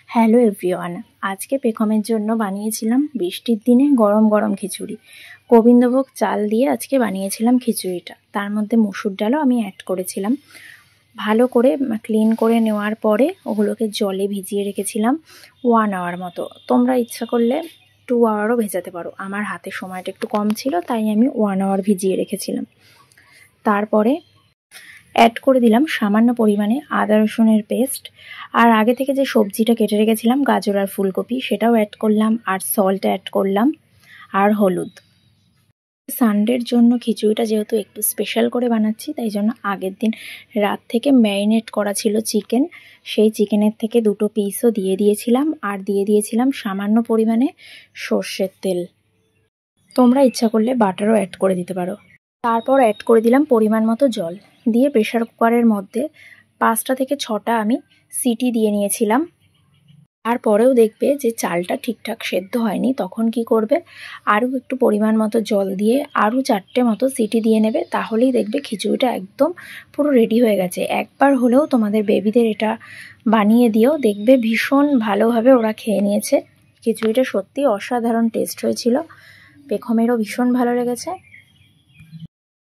Hello everyone, আজকে পেখমের জন্য বানিয়েছিলাম বৃষ্টির দিনে গরম গরম খিচুড়ি। গোবিন্দভোগ চাল দিয়ে আজকে বানিয়েছিলাম খিচুড়িটা। তার মধ্যে মসুর ডালও আমি অ্যাড করেছিলাম। ভালো করে ক্লিন করে নেওয়ার পরে ওগুলোকে জলে ভিজিয়ে রেখেছিলাম 1 আওয়ার মতো। তোমরা ইচ্ছা করলে 2 আওয়ারও ভেজাতে পারো। আমার হাতে সময়টা একটু কম ছিল, তাই আমি 1 আওয়ার ভিজিয়ে রেখেছিলাম। তারপরে অ্যাড করে দিলাম সামান্য পরিমাণে আদা রসুনের পেস্ট, আর আগে থেকে যে সবজিটা কেটে রেখেছিলাম গাজর আর ফুলকপি সেটাও অ্যাড করলাম, আর সল্ট অ্যাড করলাম, আর হলুদ। সানডের জন্য খিচুড়িটা যেহেতু একটু স্পেশাল করে বানাচ্ছি, তাই জন্য আগের দিন রাত থেকে ম্যারিনেট করা ছিল চিকেন, সেই চিকেনের থেকে 2 পিসও দিয়ে দিয়েছিলাম, আর দিয়ে দিয়েছিলাম সামান্য পরিমাণে সর্ষের তেল। তোমরা ইচ্ছা করলে বাটারও অ্যাড করে দিতে পারো। তারপর অ্যাড করে দিলাম পরিমাণ মতো জল, দিয়ে প্রেশার কুকারের মধ্যে 5টা থেকে 6টা আমি সিটি দিয়ে নিয়েছিলাম। তারপরেও দেখবে যে চালটা ঠিকঠাক সেদ্ধ হয়নি, তখন কি করবে, আরও একটু পরিমাণ মতো জল দিয়ে আরও 4টে মতো সিটি দিয়ে নেবে। তাহলেই দেখবে খিচুড়িটা একদম পুরো রেডি হয়ে গেছে। একবার হলেও তোমাদের বেবিদের এটা বানিয়ে দিও, দেখবে ভীষণ ভালোভাবে ওরা খেয়ে নিয়েছে। খিচুড়িটা সত্যি অসাধারণ টেস্ট হয়েছিল, পেখমেরও ভীষণ ভালো লেগেছে।